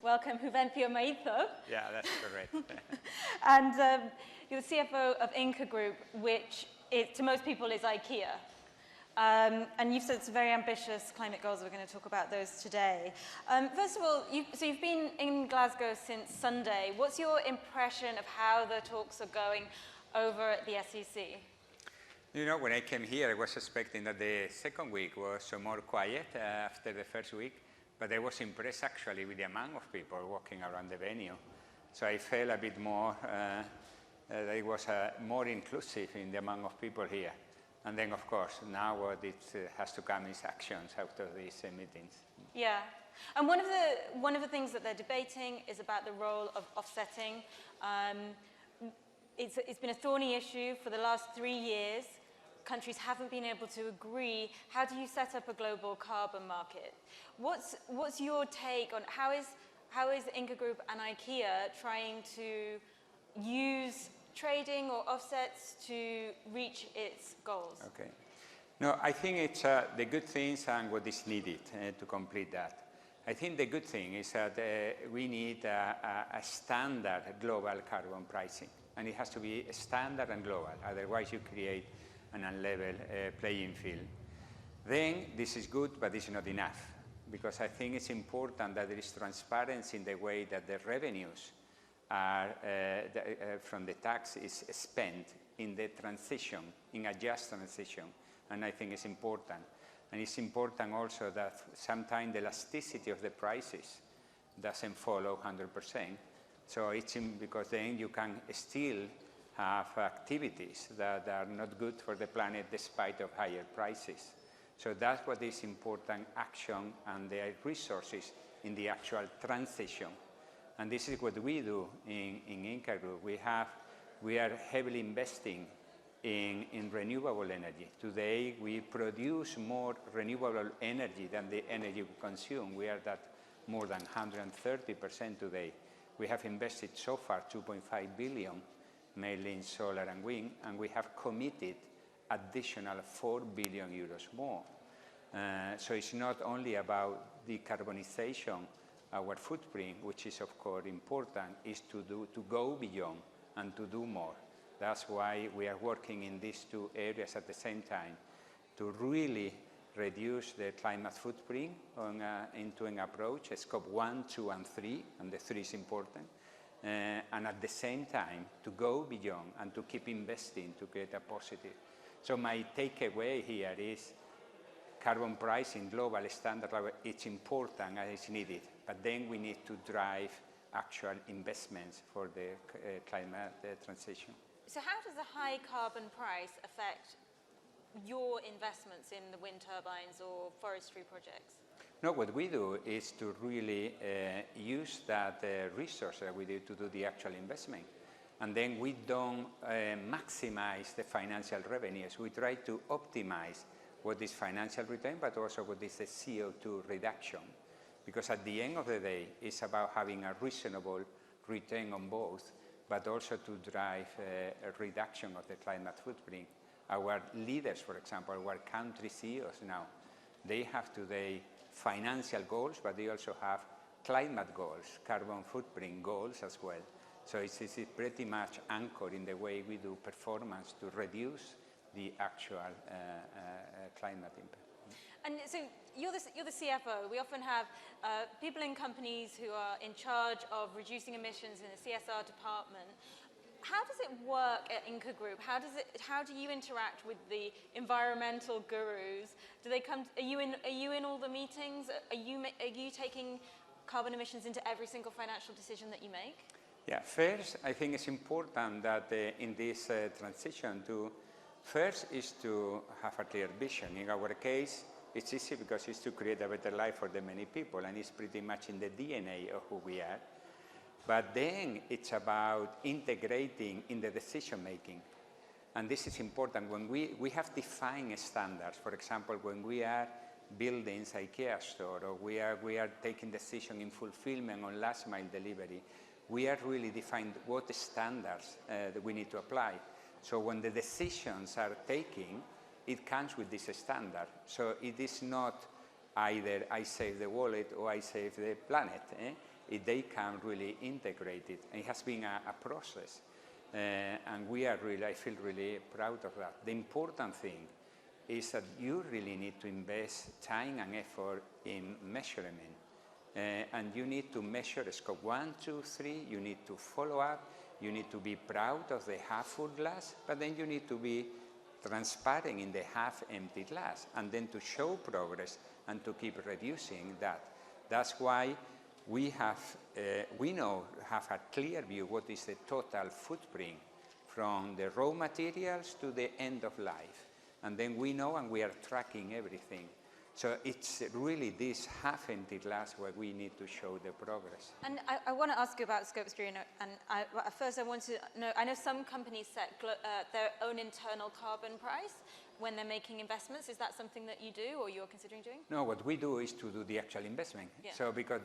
welcome Juvencio Maeztu. Yeah, that's correct. And you're the CFO of Ingka Group, which to most people is IKEA. And you've said some very ambitious climate goals. We're going to talk about those today. First of all, you've been in Glasgow since Sunday. What's your impression of how the talks are going over at the SEC? You know, when I came here, I was expecting that the second week was more quiet after the first week, but I was impressed actually with the amount of people walking around the venue. So I felt a bit more, that it was more inclusive in the amount of people here. And then, of course, now what it has to come is actions out of these meetings. Yeah. And one of the things that they're debating is about the role of offsetting. It's been a thorny issue for the last 3 years. Countries haven't been able to agree. How do you set up a global carbon market? What's your take on how is Ingka Group and IKEA trying to use trading or offsets to reach its goals? Okay. No, I think it's the good things and what is needed to complete that. I think the good thing is that we need a standard global carbon pricing, and it has to be standard and global. Otherwise, you create an unlevel playing field. Then this is good, but it's not enough, because I think it's important that there is transparency in the way that the revenues are, from the tax is spent in the transition, in a just transition, and I think it's important. And it's important also that sometimes the elasticity of the prices doesn't follow 100%. So it's because then you can still have activities that are not good for the planet despite of higher prices. So that's what is important, action and the resources in the actual transition. And this is what we do in Ingka Group. We are heavily investing in renewable energy. Today, we produce more renewable energy than the energy we consume. We are at more than 130% today. We have invested so far 2.5 billion, mainly in solar and wind, and we have committed additional 4 billion euros more. So it's not only about decarbonization, our footprint, which is of course important, is to go beyond and to do more. That's why we are working in these two areas at the same time, to really reduce the climate footprint into an approach, scope 1, 2, and 3, and the 3 is important, and at the same time to go beyond and to keep investing to create a positive. So my takeaway here is carbon pricing, global standard level, it's important and it's needed, but then we need to drive actual investments for the climate transition. So how does the high carbon price affect your investments in the wind turbines or forestry projects? No, what we do is to really use that resource that we do to do the actual investment. And then we don't maximize the financial revenues. We try to optimize what is financial return, but also what is the CO2 reduction. Because at the end of the day, it's about having a reasonable return on both, but also to drive a reduction of the climate footprint. Our leaders, for example, our country CEOs now, they have today financial goals, but they also have climate goals, carbon footprint goals as well. So it's pretty much anchored in the way we do performance to reduce the actual climate impact. And so you're the CFO. We often have people in companies who are in charge of reducing emissions in the CSR department. How does it work at Ingka Group? How do you interact with the environmental gurus? Do they come? Are you in all the meetings? Are you taking carbon emissions into every single financial decision that you make? Yeah. First, I think it's important that in this transition first is to have a clear vision. In our case, it's easy because it's to create a better life for the many people, and it's pretty much in the DNA of who we are. But then it's about integrating in the decision making. And this is important. When we have defined standards, for example, when we are building an IKEA store, or we are taking decision in fulfillment on last mile delivery, we are really defined what standards that we need to apply. So when the decisions are taken, it comes with this standard. So it is not either I save the wallet or I save the planet. if they can really integrate it. And it has been a process. And we are really, I feel really proud of that. The important thing is that you really need to invest time and effort in measurement. And you need to measure scope 1, 2, 3, you need to follow up, you need to be proud of the half-full glass, but then you need to be transparent in the half-empty glass, and then to show progress and to keep reducing that. That's why we have a clear view what is the total footprint from the raw materials to the end of life. And then we know and we are tracking everything. So it's really this half-empty glass where we need to show the progress. And I want to ask you about Scope 3, and first I want to know, I know some companies set their own internal carbon price when they're making investments. Is that something that you do or you're considering doing? No, what we do is to do the actual investment. Yeah. So because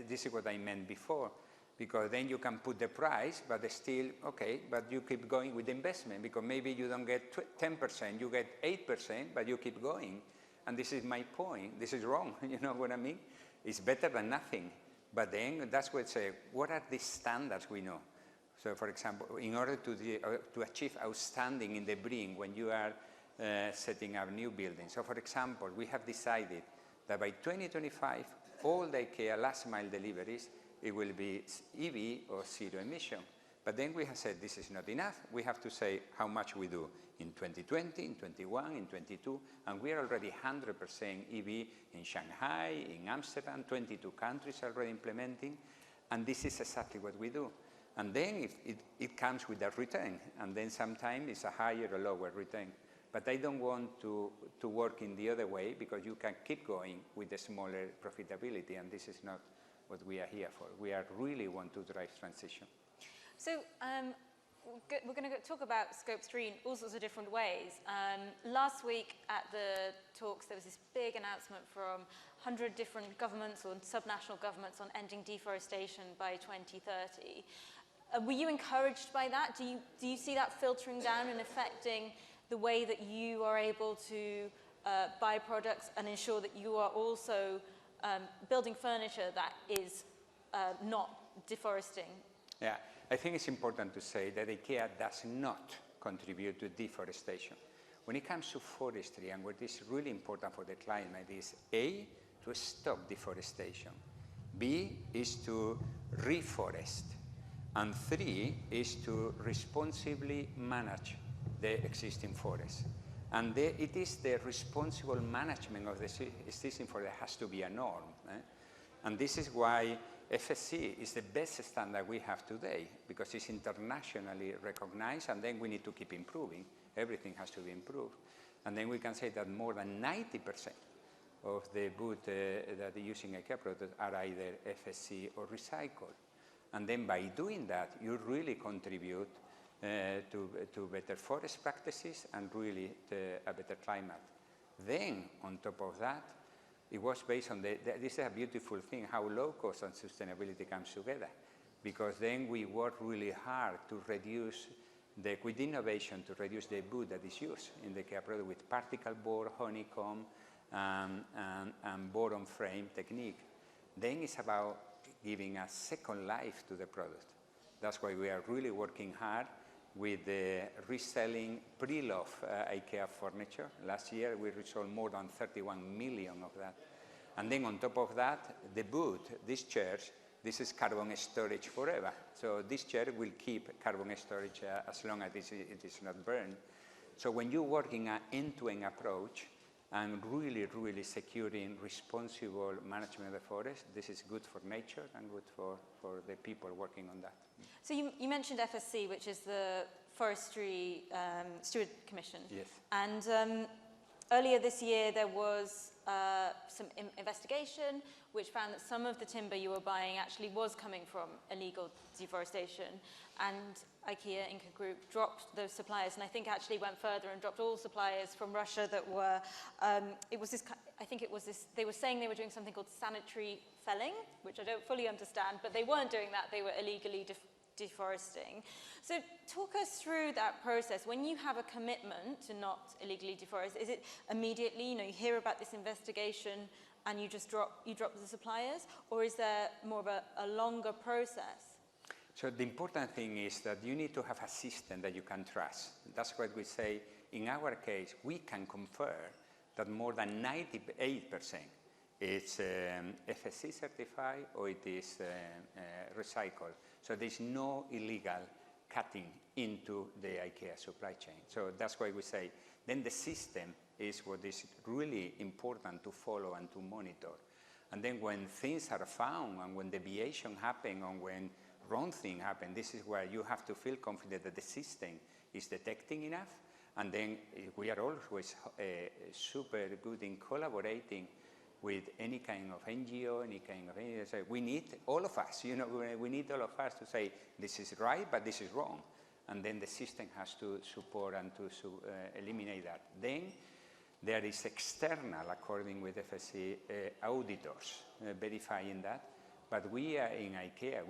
this is what I meant before, because then you can put the price, but it's still, okay, but you keep going with the investment, because maybe you don't get 10%, you get 8%, but you keep going. And this is my point. This is wrong, you know what I mean? It's better than nothing. But then that's what I say, what are the standards we know? So for example, in order to achieve outstanding in the BREEAM when you are setting up new buildings. So for example, we have decided that by 2025, all the IKEA last mile deliveries, it will be EV or zero emission. But then we have said this is not enough. We have to say how much we do in 2020, in 21, in 22, and we are already 100% EV in Shanghai, in Amsterdam, 22 countries already implementing, and this is exactly what we do. And then it comes with a return, and then sometimes it's a higher or lower return. But I don't want to work in the other way, because you can keep going with the smaller profitability, and this is not what we are here for. We are really want to drive transition. So we're going to talk about Scope 3 in all sorts of different ways. Last week at the talks, there was this big announcement from 100 different governments or subnational governments on ending deforestation by 2030. Were you encouraged by that? Do you see that filtering down and affecting the way that you are able to buy products and ensure that you are also building furniture that is not deforesting? Yeah, I think it's important to say that IKEA does not contribute to deforestation. When it comes to forestry, and what is really important for the climate is A, to stop deforestation, B is to reforest, and 3 is to responsibly manage the existing forests. And it is the responsible management of the existing forest that has to be a norm. And this is why FSC is the best standard we have today, because it's internationally recognized, and then we need to keep improving. Everything has to be improved. And then we can say that more than 90% of the wood that are using IKEA products are either FSC or recycled. And then by doing that, you really contribute to better forest practices and really a better climate. Then, on top of that, it was based on this is a beautiful thing, how low cost and sustainability comes together. Because then we work really hard to reduce with innovation to reduce the wood that is used in the IKEA product with particle board, honeycomb, and board on frame technique. Then it's about giving a second life to the product. That's why we are really working hard with the reselling pre-love IKEA furniture. Last year we resold more than 31 million of that. And then on top of that, the wood, these chairs, this is carbon storage forever. So this chair will keep carbon storage as long as it is not burned. So when you work in an end-to-end approach and really, really securing responsible management of the forest, this is good for nature and good for the people working on that. So you mentioned FSC, which is the Forestry Steward Commission. Yes. And earlier this year there was some investigation which found that some of the timber you were buying actually was coming from illegal deforestation, and IKEA, Ingka Group dropped those suppliers, and I think actually went further and dropped all suppliers from Russia that were, they were saying they were doing something called sanitary felling, which I don't fully understand, but they weren't doing that, they were illegally deforesting. So talk us through that process. When you have a commitment to not illegally deforest, is it immediately, you hear about this investigation and you just drop the suppliers, or is there more of a longer process? So the important thing is that you need to have a system that you can trust. That's what we say. In our case, we can confirm that more than 98% is FSC certified or it is recycled. So there's no illegal cutting into the IKEA supply chain. So that's why we say, then the system is what is really important to follow and to monitor. And then when things are found and when deviation happen and when wrong thing happen, this is where you have to feel confident that the system is detecting enough. And then we are always super good in collaborating with any kind of NGO, any kind of, we need all of us, you know, we need all of us to say, this is right, but this is wrong. And then the system has to support and to eliminate that. Then there is external, according with FSC, auditors verifying that. But we are in IKEA,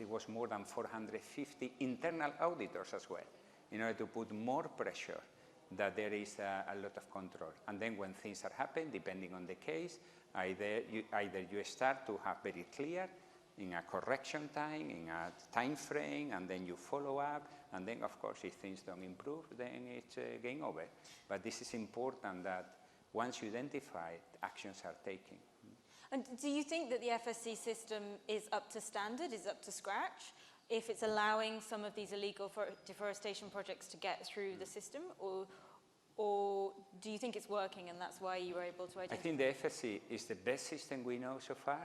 it was more than 450 internal auditors as well, in order to put more pressure that there is a lot of control. And then when things are happening, depending on the case, either you start to have very clear in a correction time, in a time frame, and then you follow up, and then of course if things don't improve, then it's game over. But this is important that once you identify, actions are taken. And do you think that the FSC system is up to standard, is up to scratch, if it's allowing some of these illegal deforestation projects to get through the system, or do you think it's working and that's why you were able to identify? I think the FSC is the best system we know so far,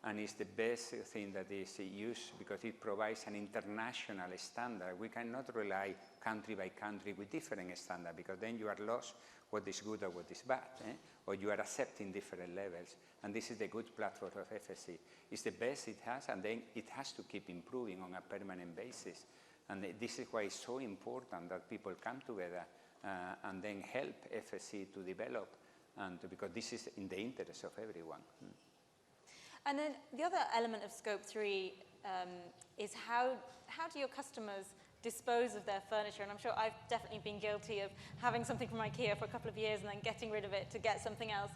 and it's the best thing that is used because it provides an international standard. We cannot rely country by country with different standards, because then you are lost what is good or what is bad, or you are accepting different levels. And this is the good platform of FSC. It's the best it has, and then it has to keep improving on a permanent basis. And this is why it's so important that people come together and then help FSC to develop, because this is in the interest of everyone. And then the other element of Scope 3 is how do your customers dispose of their furniture? And I'm sure I've definitely been guilty of having something from IKEA for a couple of years and then getting rid of it to get something else.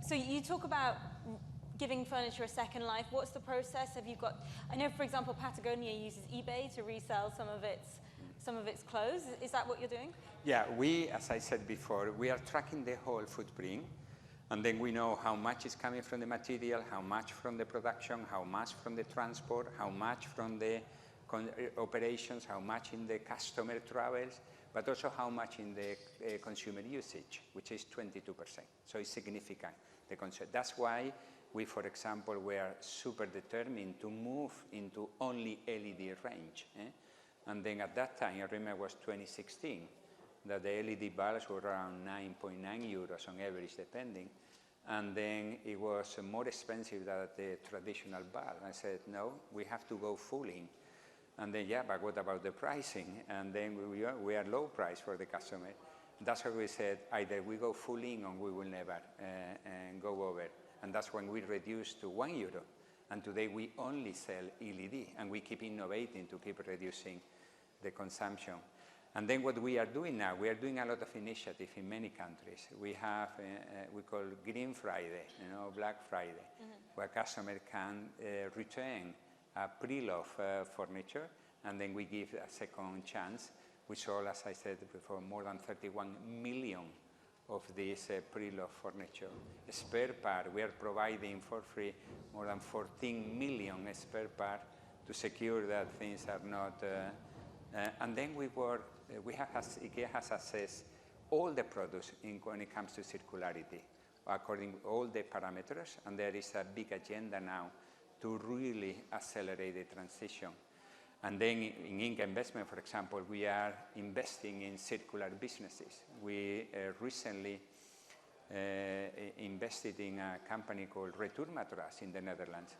So you talk about giving furniture a second life. What's the process? Have you got, I know for example Patagonia uses eBay to resell some of its clothes. Is that what you're doing? Yeah, we, as I said before, we are tracking the whole footprint, and then we know how much is coming from the material, how much from the production, how much from the transport, how much from the operations, how much in the customer travels, but also how much in the consumer usage, which is 22%. So it's significant, the concept. That's why we, for example, were super determined to move into only LED range. And then at that time, I remember it was 2016, that the LED bulbs were around 9.9 euros on average, depending. And then it was more expensive than the traditional bulb. I said, no, we have to go full in. And then, yeah, but what about the pricing? And then we are low price for the customer. That's why we said, either we go full in or we will never go over. And that's when we reduced to €1. And today we only sell LED, and we keep innovating to keep reducing the consumption. And then what we are doing now, we are doing a lot of initiatives in many countries. We have, we call Green Friday, Black Friday, where customers can return a pre-loved furniture, and then we give a second chance. We sold, as I said before, more than 31 million of this pre-loved furniture. Spare part, we are providing for free more than 14 million spare parts to secure that things are not. And then IKEA has assessed all the products when it comes to circularity, according to all the parameters, and there is a big agenda now to really accelerate the transition. And then in Ingka Investment, for example, we are investing in circular businesses. We recently invested in a company called Retour Mattress in the Netherlands.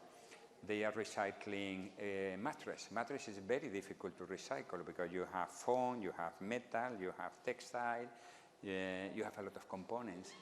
They are recycling mattress. Mattress is very difficult to recycle because you have foam, you have metal, you have textile, you have a lot of components.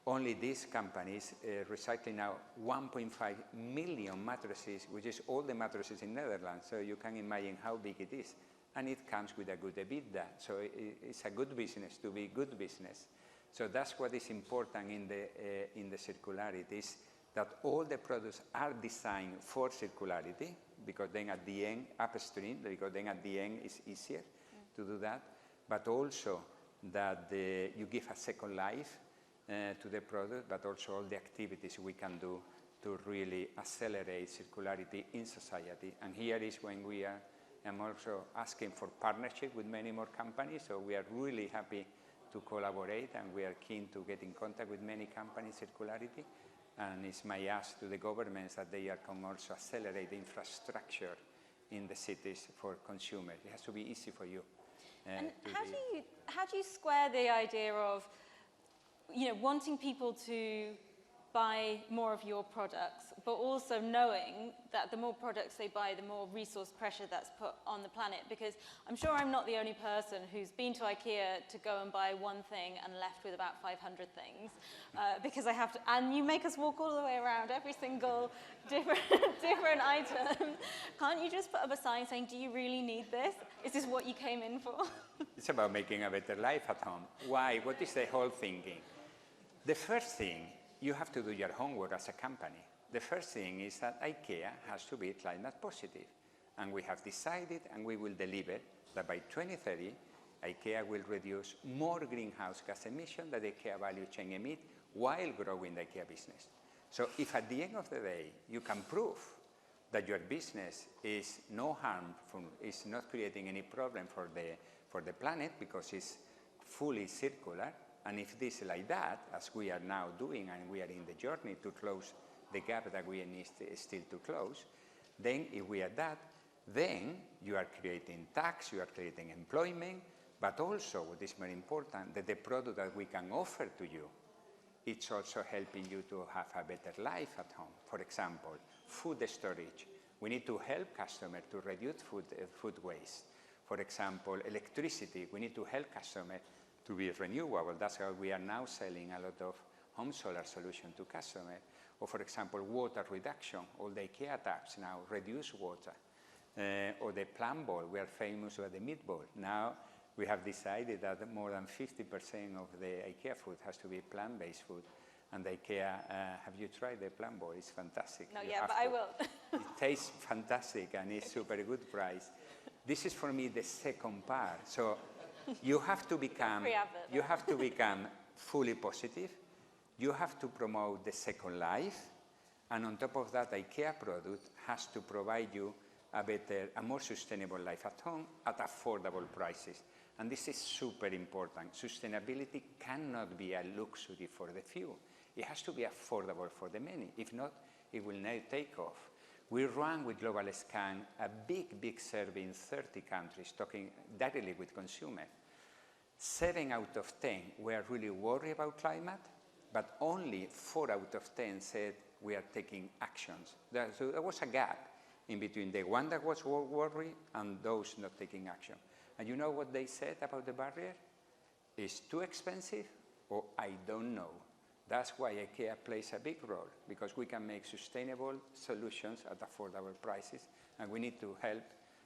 Only these companies recycling now 1.5 million mattresses, which is all the mattresses in Netherlands. So you can imagine how big it is. And it comes with a good EBITDA. So it's a good business to be good business. So that's what is important in the circularity, is that all the products are designed for circularity, because then at the end, upstream, because then at the end it's easier to do that, but also that you give a second life to the product, but also all the activities we can do to really accelerate circularity in society. And here is when I'm also asking for partnership with many more companies, so we are really happy to collaborate, and we are keen to get in contact with many companies, circularity. And it's my ask to the governments that they can also accelerate the infrastructure in the cities for consumers. It has to be easy for you. And how do you square the idea of, wanting people to buy more of your products, but also knowing that the more products they buy, the more resource pressure that's put on the planet? Because I'm sure I'm not the only person who's been to IKEA to go and buy one thing and left with about 500 things, because I have to, and you make us walk all the way around every single different item. Can't you just put up a sign saying, do you really need this? Is this what you came in for? It's about making a better life at home. Why? What is the whole thinking? The first thing, you have to do your homework as a company. The first thing is that IKEA has to be climate positive. And we have decided, and we will deliver, that by 2030, IKEA will reduce more greenhouse gas emissions than the IKEA value chain emit while growing the IKEA business. So if at the end of the day, you can prove that your business is no harm, is not creating any problem for the planet because it's fully circular, and if this is like that, as we are now doing, and we are in the journey to close the gap that we need still to close, then if we are that, then you are creating tax, you are creating employment, but also, what is very important, that the product that we can offer to you, it's also helping you to have a better life at home. For example, food storage. We need to help customers to reduce food waste. For example, electricity. We need to help customers to be renewable. That's how we are now selling a lot of home solar solutions to customers. Or for example, water reduction. All the IKEA taps now reduce water. Or the plant bowl. We are famous for the meatball. Now we have decided that more than 50% of the IKEA food has to be plant-based food. And the IKEA, have you tried the plant bowl? It's fantastic. Not yet, but I will. It tastes fantastic and it's super good price. This is for me the second part. So you have to become fully positive. You have to promote the second life. And on top of that, IKEA product has to provide you a more sustainable life at home at affordable prices. And this is super important. Sustainability cannot be a luxury for the few. It has to be affordable for the many. If not, it will not take off. We run with Global Scan a big survey in 30 countries, talking directly with consumers. 7 out of 10 were really worried about climate, but only 4 out of 10 said we are taking actions. So there was a gap in between the one that was worried and those not taking action. And you know what they said about the barrier? It's too expensive, or I don't know. That's why IKEA plays a big role, because we can make sustainable solutions at affordable prices, and we need to help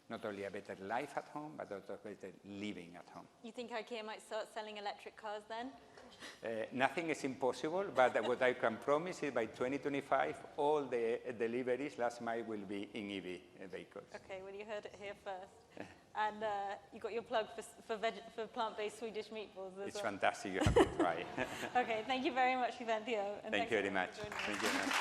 not only a better life at home, but also better living at home. You think IKEA might start selling electric cars then? Nothing is impossible, but what I can promise is by 2025, all the deliveries, last mile, will be in EV vehicles. Okay, well, you heard it here first. And you got your plug for plant-based Swedish meatballs as well. It's fantastic, you have to try. Okay, thank you very much, Juvencio. Thank you very much. Thank you very much.